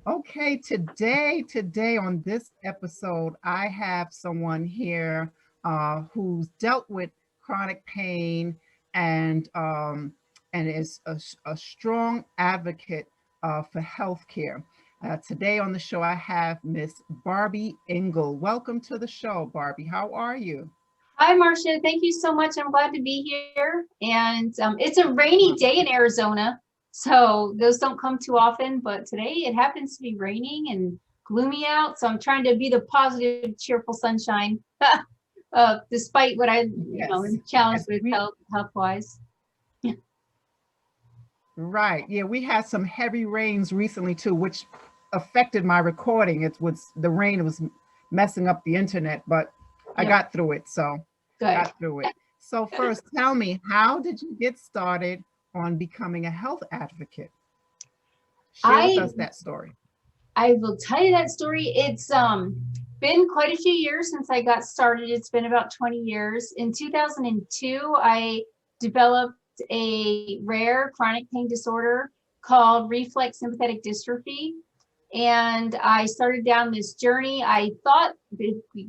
Okay, today on this episode, I have someone here who's dealt with chronic pain and is a strong advocate for healthcare. Today on the show, I have Miss Barby Ingle. Welcome to the show, Barbie. How are you? Hi, Marsha. Thank you so much. I'm glad to be here. And it's a rainy day in Arizona, so those don't come too often. But today it happens to be raining and gloomy out. So I'm trying to be the positive, cheerful sunshine, despite what Yes, am challenged yes, with health wise. right. Yeah, we had some heavy rains recently too, which affected my recording. It was the rain was messing up the internet, but I Yep. got through it. So Good. got through it. So first, tell me, how did you get started on becoming a health advocate? Share with I us that story. I will tell you that story. It's been quite a few years since I got started. It's been about 20 years. In 2002, I developed a rare chronic pain disorder called reflex sympathetic dystrophy. And I started down this journey. I thought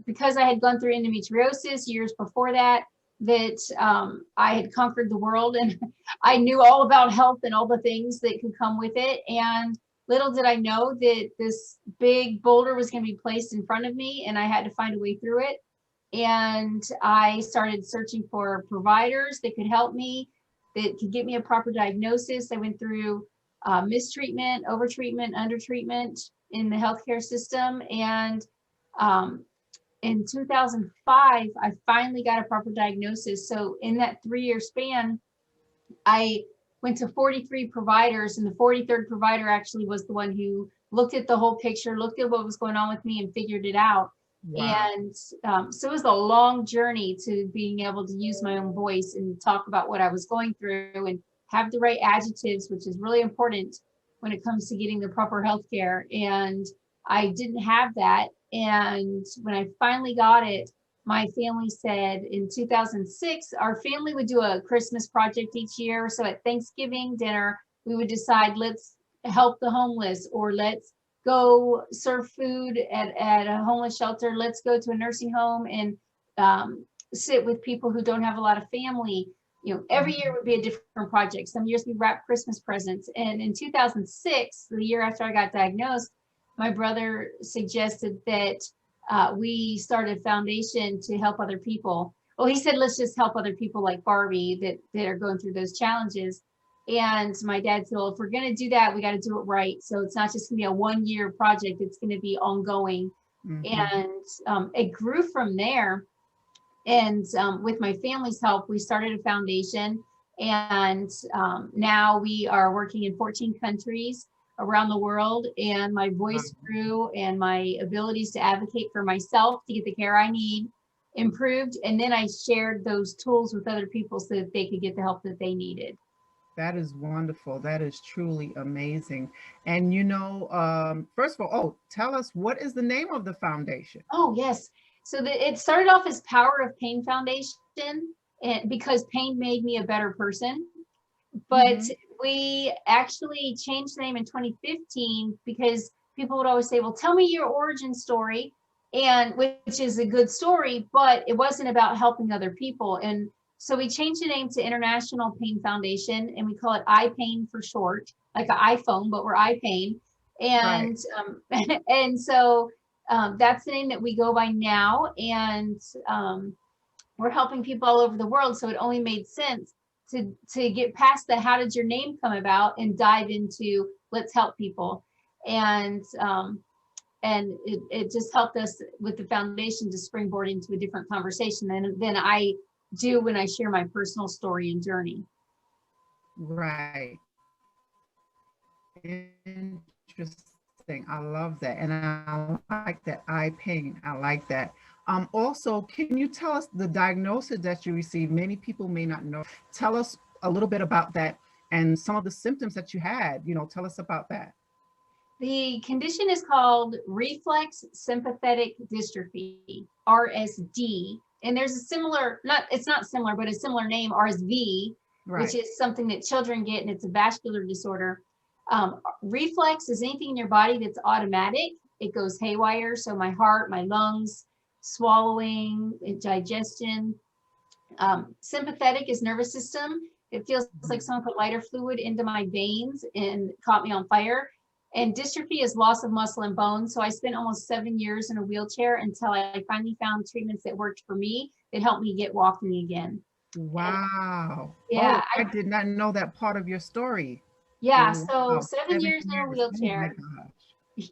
because I had gone through endometriosis years before that, that I had conquered the world and I knew all about health and all the things that could come with it. And little did I know that this big boulder was going to be placed in front of me and I had to find a way through it. And I started searching for providers that could help me, that could get me a proper diagnosis. I went through mistreatment, overtreatment, undertreatment in the healthcare system. And um, in 2005, I finally got a proper diagnosis. So in that 3-year span, I went to 43 providers, and the 43rd provider actually was the one who looked at the whole picture, looked at what was going on with me, and figured it out. Wow. And so it was a long journey to being able to use my own voice and talk about what I was going through and have the right adjectives, which is really important when it comes to getting the proper health care. And I didn't have that. And when I finally got it, my family said in 2006, our family would do a Christmas project each year. So at Thanksgiving dinner, we would decide, let's help the homeless, or let's go serve food at a homeless shelter. Let's go to a nursing home and sit with people who don't have a lot of family. Every year would be a different project. Some years we wrap Christmas presents. And in 2006, the year after I got diagnosed, my brother suggested that we start a foundation to help other people. Well, he said, let's just help other people like Barbie that are going through those challenges. And my dad said, well, if we're going to do that, we got to do it right. So it's not just going to be a 1-year project. It's going to be ongoing. Mm-hmm. And it grew from there. And with my family's help, we started a foundation. And now we are working in 14 countries around the world. And my voice grew and my abilities to advocate for myself to get the care I need improved. And then I shared those tools with other people so that they could get the help that they needed. That is wonderful. That is truly amazing. And first of all, tell us, what is the name of the foundation? Oh, yes. So it started off as Power of Pain Foundation, and because pain made me a better person. But Mm-hmm. we actually changed the name in 2015 because people would always say, well, tell me your origin story, and which is a good story, but it wasn't about helping other people. And so we changed the name to International Pain Foundation, and we call it iPain for short, like an iPhone, but we're iPain. Right. And and so that's the name that we go by now. And we're helping people all over the world. So it only made sense to get past the how did your name come about and dive into let's help people. And it just helped us with the foundation to springboard into a different conversation than I do when I share my personal story and journey. Right. Interesting. I love that. And I like that eye pain. I like that. Also, can you tell us the diagnosis that you received? Many people may not know. Tell us a little bit about that and some of the symptoms that you had. Tell us about that. The condition is called reflex sympathetic dystrophy, RSD. And there's a similar, it's not similar, but a similar name, RSV, which Right. is something that children get, and it's a vascular disorder. Reflex is anything in your body that's automatic. It goes haywire. So my heart, my lungs, swallowing, digestion. Sympathetic is nervous system. It feels like someone put lighter fluid into my veins and caught me on fire. And dystrophy is loss of muscle and bone. So I spent almost 7 years in a wheelchair until I finally found treatments that worked for me that helped me get walking again. Wow. Yeah, Oh, I did not know that part of your story. yeah. So Wow, 7 years in a 7 years. Oh my wheelchair. gosh.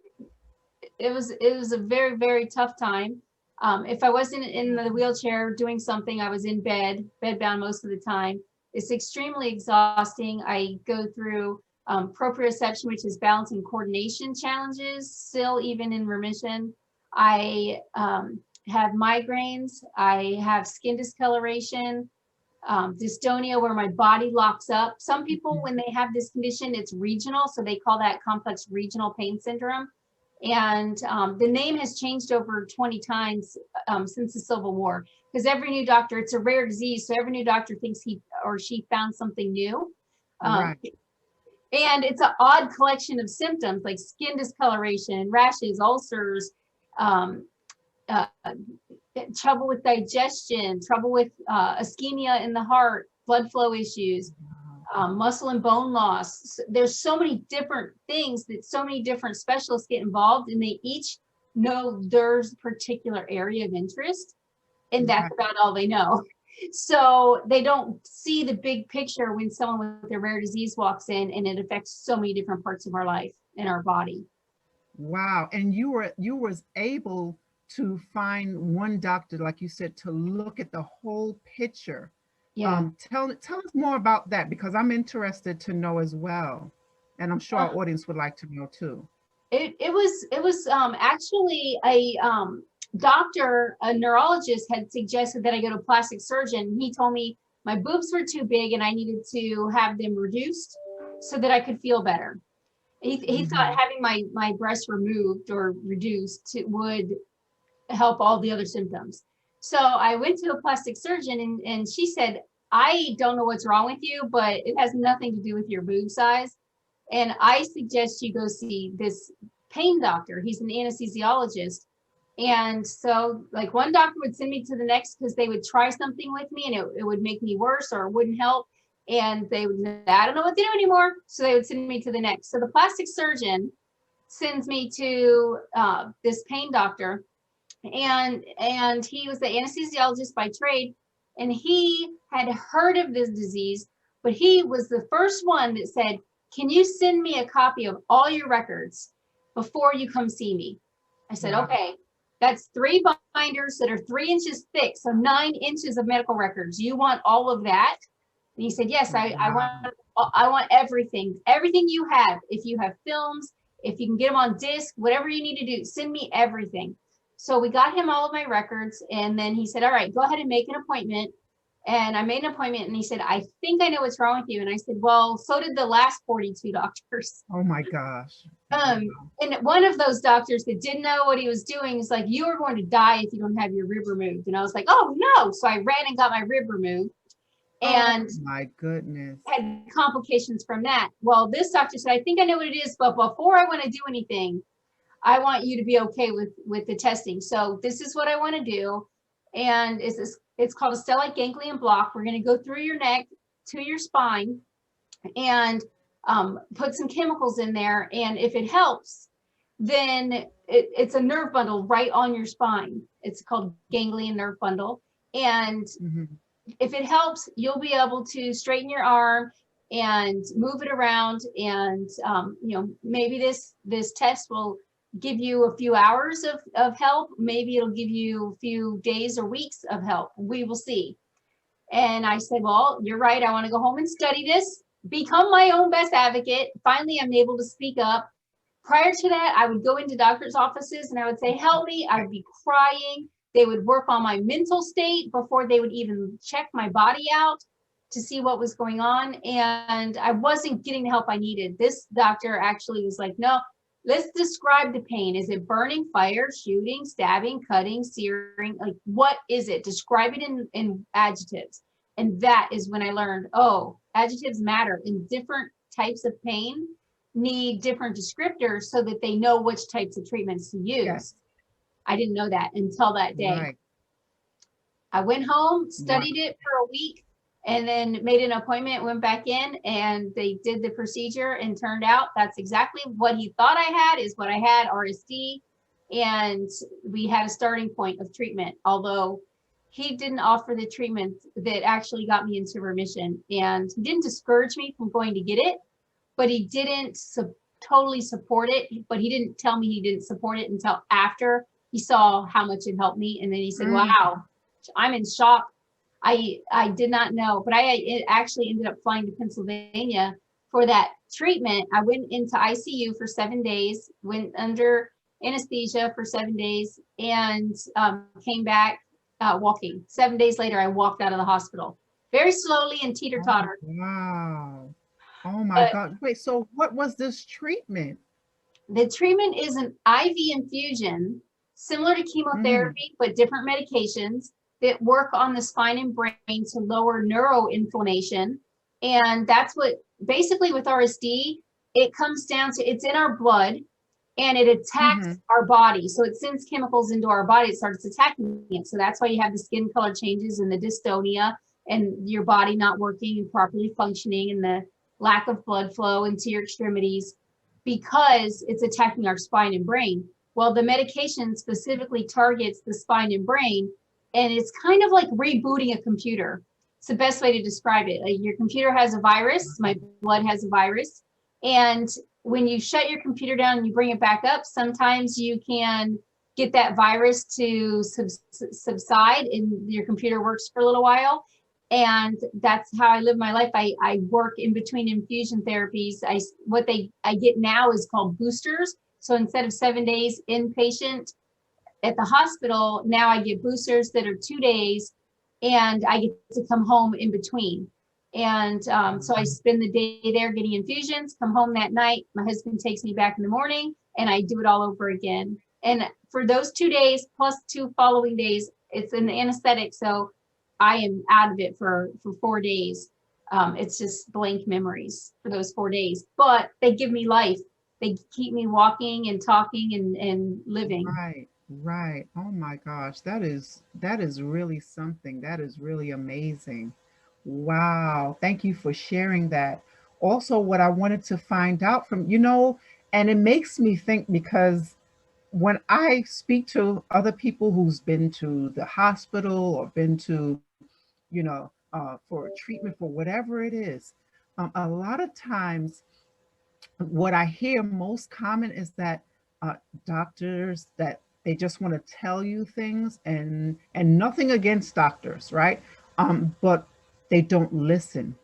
It was a very, very tough time. If I wasn't in the wheelchair doing something, I was in bedbound most of the time. It's extremely exhausting. I go through proprioception, which is balance and coordination challenges, still even in remission. I have migraines. I have skin discoloration, dystonia, where my body locks up. Some people, when they have this condition, it's regional, so they call that complex regional pain syndrome. And the name has changed over 20 times since the Civil War, because every new doctor, it's a rare disease, so every new doctor thinks he or she found something new. Right. And it's an odd collection of symptoms like skin discoloration, rashes, ulcers, um, uh, trouble with digestion, trouble with ischemia in the heart, blood flow issues, muscle and bone loss. There's so many different things that so many different specialists get involved, and they each know their particular area of interest, and that's about all they know. So they don't see the big picture when someone with a rare disease walks in, and it affects so many different parts of our life and our body. Wow. And you was able to find one doctor, like you said, to look at the whole picture. Yeah. Tell us more about that, because I'm interested to know as well. And I'm sure our audience would like to know too. It was actually a doctor, a neurologist had suggested that I go to a plastic surgeon. He told me my boobs were too big and I needed to have them reduced so that I could feel better. He thought having my breasts removed or reduced would help all the other symptoms. So I went to a plastic surgeon, and she said, I don't know what's wrong with you, but it has nothing to do with your boob size. And I suggest you go see this pain doctor. He's an anesthesiologist. And so like one doctor would send me to the next because they would try something with me and it would make me worse or it wouldn't help. And they would say, I don't know what to do anymore. So they would send me to the next. So the plastic surgeon sends me to this pain doctor. And he was the anesthesiologist by trade, and he had heard of this disease, but he was the first one that said, can you send me a copy of all your records before you come see me? I said, okay, that's 3 binders that are 3 inches thick, so 9 inches of medical records. You want all of that? And he said, yes, I want everything you have. If you have films, if you can get them on disc, whatever you need to do, send me everything. So we got him all of my records, and then he said, all right, go ahead and make an appointment. And I made an appointment, and he said, I think I know what's wrong with you. And I said, well, so did the last 42 doctors. Oh my gosh. And one of those doctors that didn't know what he was doing is like, you are going to die if you don't have your rib removed. And I was like, oh no. So I ran and got my rib removed. And oh my goodness, had complications from that. Well, this doctor said, I think I know what it is, but before I want to do anything, I want you to be okay with the testing. So this is what I want to do. And it's called a stellate ganglion block. We're going to go through your neck to your spine and put some chemicals in there. And if it helps, then it's a nerve bundle right on your spine. It's called ganglion nerve bundle. And if it helps, you'll be able to straighten your arm and move it around. And, maybe this test will give you a few hours of help. Maybe it'll give you a few days or weeks of help. We will see. And I said, well, you're right. I want to go home and study this, become my own best advocate. Finally, I'm able to speak up. Prior to that, I would go into doctors' offices and I would say, help me. I would be crying. They would work on my mental state before they would even check my body out to see what was going on. And I wasn't getting the help I needed. This doctor actually was like, no, let's describe the pain. Is it burning, fire, shooting, stabbing, cutting, searing? Like, what is it? Describe it in adjectives. And that is when I learned, oh, adjectives matter in different types of pain. need different descriptors so that they know which types of treatments to use. Yes. I didn't know that until that day. Right. I went home, Wow. studied it for a week, and then made an appointment, went back in, and they did the procedure, and turned out that's exactly what he thought I had is what I had, RSD. And we had a starting point of treatment, although he didn't offer the treatment that actually got me into remission. And he didn't discourage me from going to get it, but he didn't totally support it. But he didn't tell me he didn't support it until after he saw how much it helped me. And then he said, wow, I'm in shock. I did not know, but it actually ended up flying to Pennsylvania for that treatment. I went into ICU for 7 days, went under anesthesia for 7 days, and came back walking. 7 days later, I walked out of the hospital very slowly and teeter-totter. Oh, wow. Oh my God. Wait, so what was this treatment? The treatment is an IV infusion, similar to chemotherapy, but different medications that work on the spine and brain to lower neuroinflammation. And that's what, basically with RSD, it comes down to, it's in our blood and it attacks our body. So it sends chemicals into our body, it starts attacking it. So that's why you have the skin color changes and the dystonia and your body not working and properly functioning and the lack of blood flow into your extremities, because it's attacking our spine and brain. Well, the medication specifically targets the spine and brain, and it's kind of like rebooting a computer. It's the best way to describe it. Like your computer has a virus, my blood has a virus. And when you shut your computer down and you bring it back up, sometimes you can get that virus to subside and your computer works for a little while. And that's how I live my life. I work in between infusion therapies. What I get now is called boosters. So instead of 7 days inpatient at the hospital, now I get boosters that are 2 days, and I get to come home in between. And so I spend the day there getting infusions, come home that night. My husband takes me back in the morning, and I do it all over again. And for those 2 days plus 2 following days, it's an anesthetic. So I am out of it for 4 days. It's just blank memories for those 4 days, but they give me life. They keep me walking and talking and living. Right, right. Oh my gosh, that is really something. That is really amazing. Wow. Thank you for sharing that. Also, what I wanted to find out from, and it makes me think, because when I speak to other people who's been to the hospital or been to, for treatment for whatever it is, a lot of times what I hear most common is that doctors, that they just want to tell you things, and nothing against doctors, right? But they don't listen.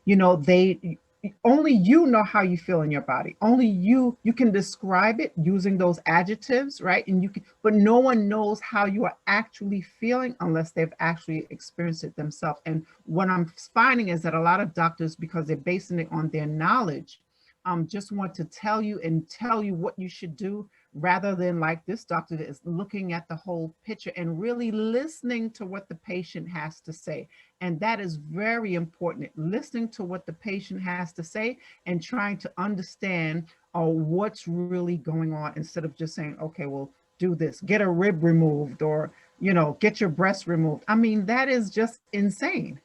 They only you know how you feel in your body. Only you can describe it using those adjectives, right? And but no one knows how you are actually feeling unless they've actually experienced it themselves. And what I'm finding is that a lot of doctors, because they're basing it on their knowledge, just want to tell you what you should do, rather than, like this doctor, that is looking at the whole picture and really listening to what the patient has to say. And that is very important, listening to what the patient has to say and trying to understand what's really going on, instead of just saying, okay, well, do this, get a rib removed, or, get your breast removed. I mean, that is just insane.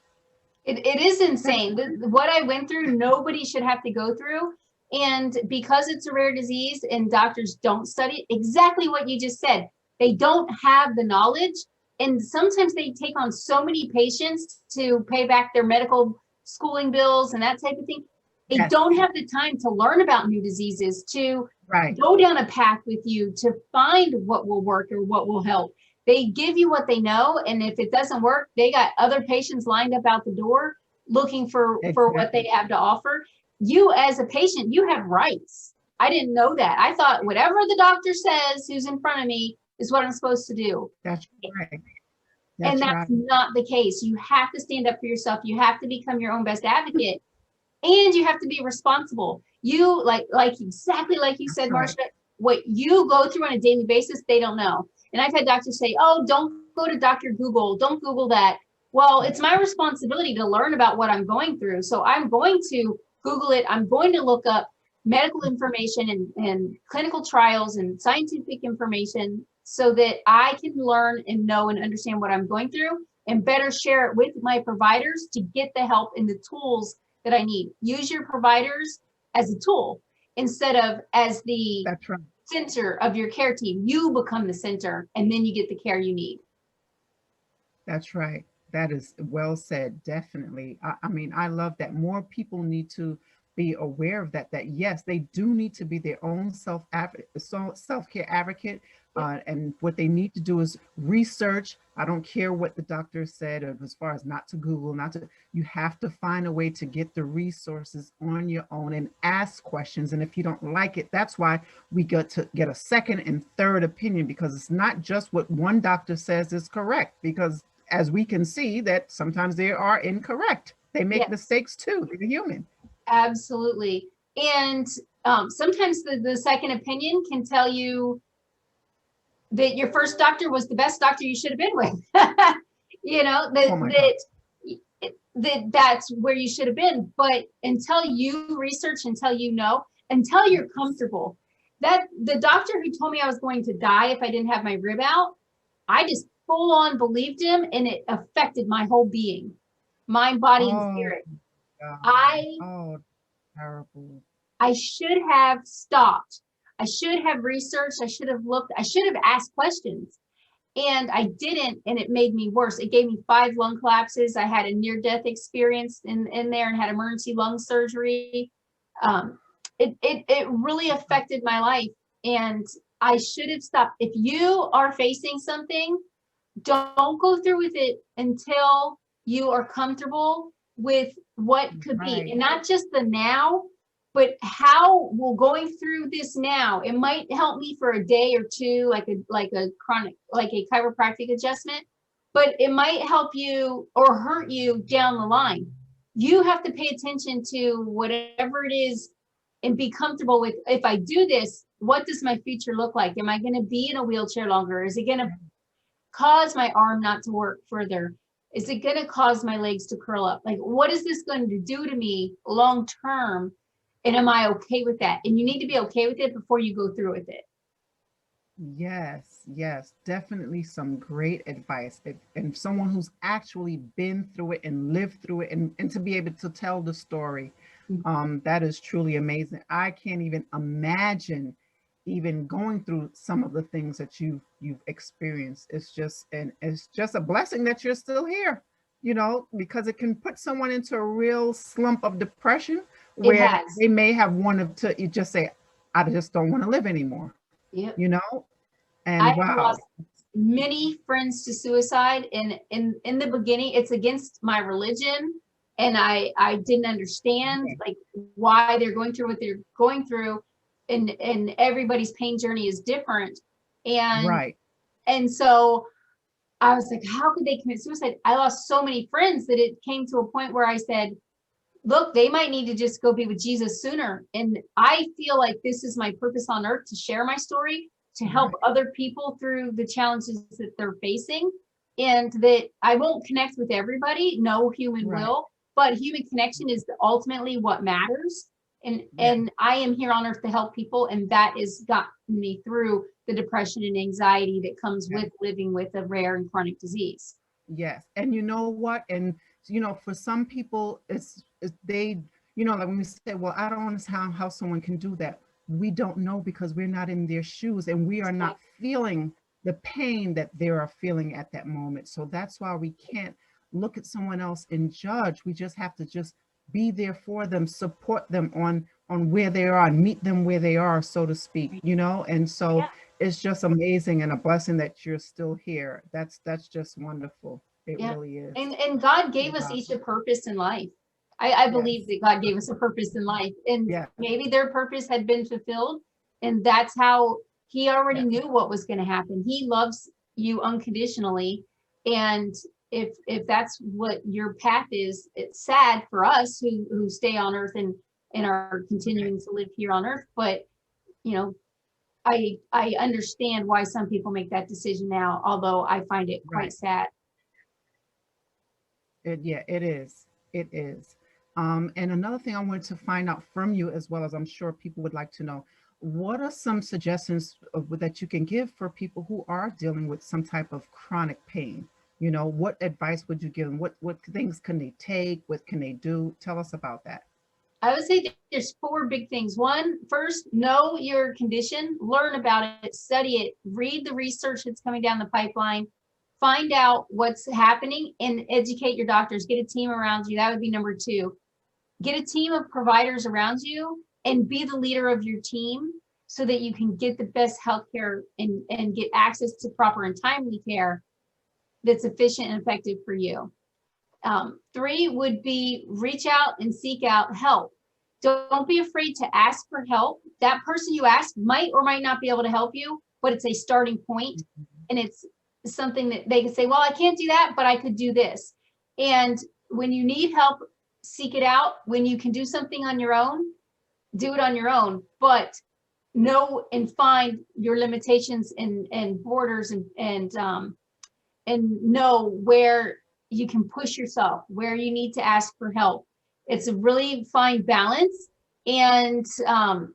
It is insane. What I went through, nobody should have to go through. And because it's a rare disease and doctors don't study it, exactly what you just said, they don't have the knowledge. And sometimes they take on so many patients to pay back their medical schooling bills and that type of thing. They don't have the time to learn about new diseases, to go down a path with you, to find what will work or what will help. They give you what they know. And if it doesn't work, they got other patients lined up out the door looking for what they have to offer. You as a patient, you have rights. I didn't know that. I thought whatever the doctor says who's in front of me is what I'm supposed to do. That's right. And that's not the case. You have to stand up for yourself. You have to become your own best advocate, and you have to be responsible. You like exactly like you said, Marsha, what you go through on a daily basis, they don't know. And I've had doctors say, oh, don't go to Dr. Google. Don't Google that. Well, it's my responsibility to learn about what I'm going through. So I'm going to Google it. I'm going to look up medical information and clinical trials and scientific information so that I can learn and know and understand what I'm going through and better share it with my providers to get the help and the tools that I need. Use your providers as a tool instead of as the That's right. center of your care team. You become the center and then you get the care you need. That's right. That is well said. Definitely. I mean, I love that. More people need to be aware of that, that yes, they do need to be their own self-care advocate. And what they need to do is research. I don't care what the doctor said, or as far as not to Google, not to, you have to find a way to get the resources on your own and ask questions. And if you don't like it, that's why we get to get a second and third opinion, because it's not just what one doctor says is correct, because as we can see that sometimes they are incorrect. They make mistakes too. They're human. Absolutely. And sometimes the second opinion can tell you that your first doctor was the best doctor you should have been with. You know, that's where you should have been. But until you research, until you know, until you're comfortable, that the doctor who told me I was going to die if I didn't have my rib out, I just full on believed him, and it affected my whole being, mind, body, and spirit. Terrible. I should have stopped. I should have researched. I should have looked. I should have asked questions. And I didn't, and it made me worse. It gave me 5 lung collapses. I had a near-death experience in there and had emergency lung surgery. It really affected my life, and I should have stopped. If you are facing something, don't go through with it until you are comfortable with what could be, and not just the now, but how will going through this now, it might help me for a day or two, like a chronic, like a chiropractic adjustment, but it might help you or hurt you down the line. You have to pay attention to whatever it is and be comfortable with, if I do this, what does my future look like? Am I going to be in a wheelchair longer? Is it going to cause my arm not to work further? Is it going to cause my legs to curl up? Like, what is this going to do to me long term? And am I okay with that? And you need to be okay with it before you go through with it. Yes, yes, definitely some great advice. And someone who's actually been through it and lived through it, and to be able to tell the story, that is truly amazing. I can't even imagine even going through some of the things that you've experienced. It's just a blessing that you're still here, you know, because it can put someone into a real slump of depression where they may have wanted to just say, I just don't want to live anymore. Yep. You know, and I have lost many friends to suicide, and in the beginning, it's against my religion, and I didn't understand like why they're going through what they're going through, and everybody's pain journey is different, and so I was like, how could they commit suicide? I lost so many friends that it came to a point where I said, look, they might need to just go be with Jesus sooner. And I feel like this is my purpose on earth, to share my story, to help other people through the challenges that they're facing, and that I won't connect with everybody. No human will, but human connection is ultimately what matters. And I am here on earth to help people. And that has gotten me through the depression and anxiety that comes with living with a rare and chronic disease. Yes. And you know what? And, you know, for some people, it's they, you know, like when we say, well, I don't understand how someone can do that. We don't know, because we're not in their shoes, and we are not feeling the pain that they are feeling at that moment. So that's why we can't look at someone else and judge. We just have to just be there for them, support them on where they are, and meet them where they are, so to speak, you know? And so it's just amazing and a blessing that you're still here. That's just wonderful. It really is. And God gave us each a purpose in life. I believe that God gave us a purpose in life, and maybe their purpose had been fulfilled, and that's how He already knew what was going to happen. He loves you unconditionally, and if that's what your path is, it's sad for us who stay on earth and are continuing to live here on earth. But you know, I understand why some people make that decision now, although I find it quite sad. It is. It is. And another thing I wanted to find out from you, as well as I'm sure people would like to know, what are some suggestions that you can give for people who are dealing with some type of chronic pain? You know, what advice would you give them? What things can they take? What can they do? Tell us about that. I would say there's four big things. One, first, know your condition, learn about it, study it, read the research that's coming down the pipeline, find out what's happening, and educate your doctors. Get a team around you. That would be number two. Get a team of providers around you and be the leader of your team so that you can get the best healthcare and get access to proper and timely care that's efficient and effective for you. Three would be reach out and seek out help. Don't be afraid to ask for help. That person you ask might or might not be able to help you, but it's a starting point, and it's something that they can say, well, I can't do that, but I could do this. And when you need help, seek it out. When you can do something on your own, do it on your own, but know and find your limitations and borders and know where you can push yourself, where you need to ask for help. It's a really fine balance, and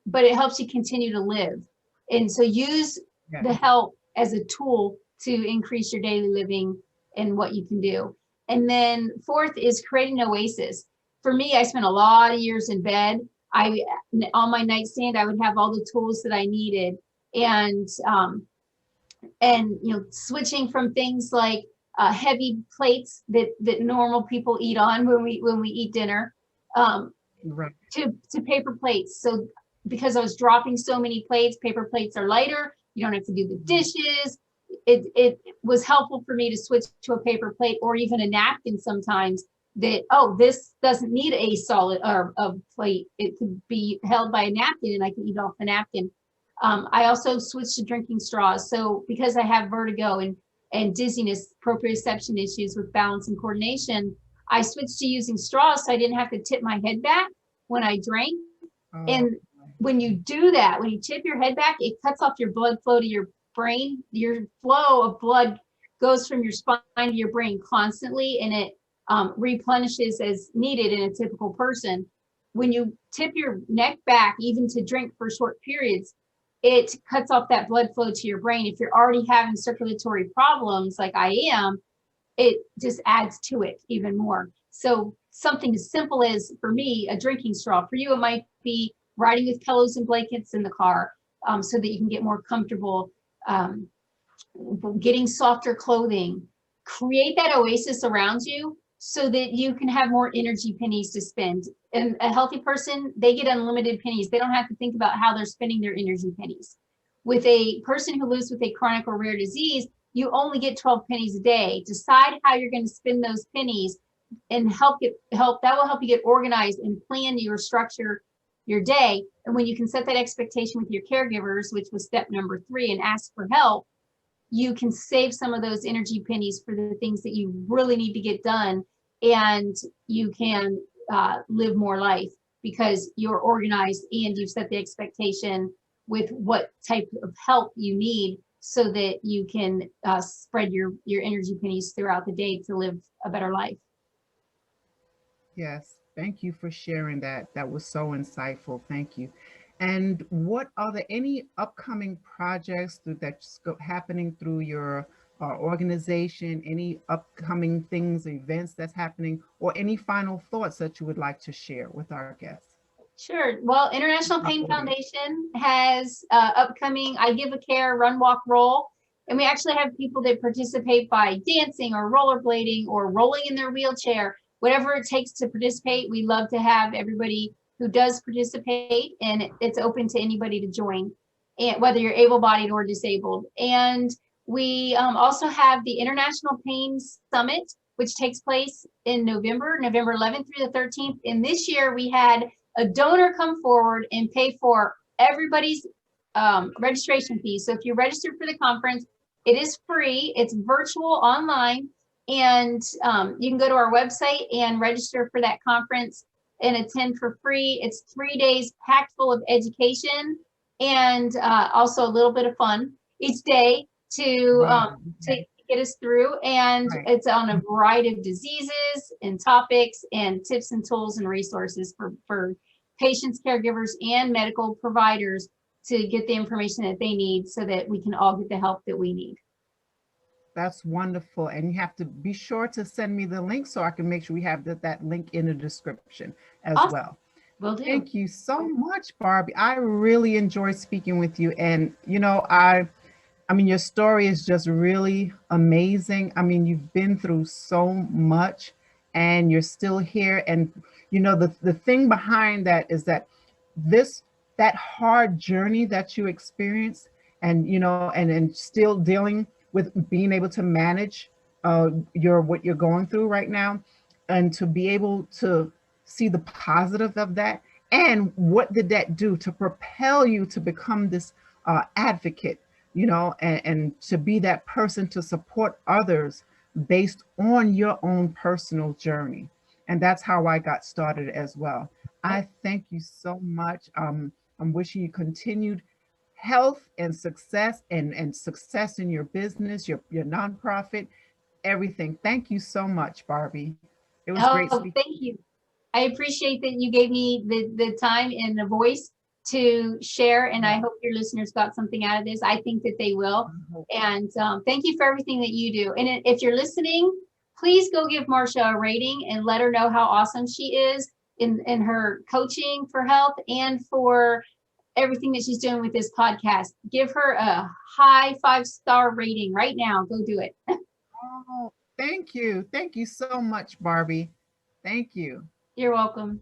but it helps you continue to live. And so use the help as a tool to increase your daily living and what you can do. And then fourth is create an oasis. For me, I spent a lot of years in bed. On my nightstand, I would have all the tools that I needed, and you know, switching from things like heavy plates that normal people eat on when we eat dinner, Right. to paper plates. So because I was dropping so many plates, paper plates are lighter. You don't have to do the dishes. It was helpful for me to switch to a paper plate or even a napkin sometimes. That, oh, this doesn't need a solid or a plate. It could be held by a napkin and I can eat off the napkin. I also switched to drinking straws. So because I have vertigo and dizziness, proprioception issues with balance and coordination, I switched to using straws so I didn't have to tip my head back when I drank. Oh, And when you do that, when you tip your head back, it cuts off your blood flow to your brain. Your flow of blood goes from your spine to your brain constantly, and it replenishes as needed in a typical person. When you tip your neck back, even to drink for short periods, it cuts off that blood flow to your brain. If you're already having circulatory problems like I am, it just adds to it even more. So something as simple as, for me, a drinking straw. For you, it might be riding with pillows and blankets in the car, so that you can get more comfortable, getting softer clothing. Create that oasis around you so that you can have more energy pennies to spend. And a healthy person, they get unlimited pennies. They don't have to think about how they're spending their energy pennies. With a person who lives with a chronic or rare disease, you only get 12 pennies a day. Decide how you're going to spend those pennies and that will help you get organized and plan your structure, your day. And when you can set that expectation with your caregivers, which was step number 3, and ask for help, you can save some of those energy pennies for the things that you really need to get done, and you can live more life because you're organized and you've set the expectation with what type of help you need so that you can spread your energy pennies throughout the day to live a better life. yes. Thank you for sharing that. That was so insightful. Thank you. And what are there any upcoming projects that's happening through your organization? Any upcoming things, events that's happening, or any final thoughts that you would like to share with our guests? Sure. Well, International Pain Foundation has upcoming I Give a Care Run, Walk, Roll. And we actually have people that participate by dancing or rollerblading or rolling in their wheelchair, whatever it takes to participate. We love to have everybody who does participate, and it's open to anybody to join, and whether you're able-bodied or disabled. And we also have the International Pain Summit, which takes place in November 11th through the 13th. And this year we had a donor come forward and pay for everybody's registration fees. So if you register for the conference, it is free. It's virtual online, and you can go to our website and register for that conference and attend for free. It's 3 days packed full of education and also a little bit of fun each day to get us through. And Right. it's on a variety of diseases and topics and tips and tools and resources for patients, caregivers, and medical providers to get the information that they need so that we can all get the help that we need. That's wonderful. And you have to be sure to send me the link so I can make sure we have that link in the description as Awesome. well. Will do. Thank you so much, Barbie. I really enjoyed speaking with you. And, I mean, your story is just really amazing. I mean, you've been through so much and you're still here. And, the thing behind that is that that hard journey that you experienced and, and still dealing with being able to manage what you're going through right now, and to be able to see the positive of that. And what did that do to propel you to become this advocate, and to be that person to support others based on your own personal journey. And that's how I got started as well. I thank you so much. I'm wishing you continued health and success in your business, your nonprofit, everything. Thank you so much, Barbie. It was great Oh, speaking. thank you. I appreciate that you gave me the time and the voice to share, and I hope your listeners got something out of this. I think that they will. And thank you for everything that you do. And if you're listening, please go give Marsha a rating and let her know how awesome she is in her coaching for health and for everything that she's doing with this podcast. Give her a high 5-star rating right now. Go do it. Oh, thank you. Thank you so much, Barbie. Thank you. You're welcome.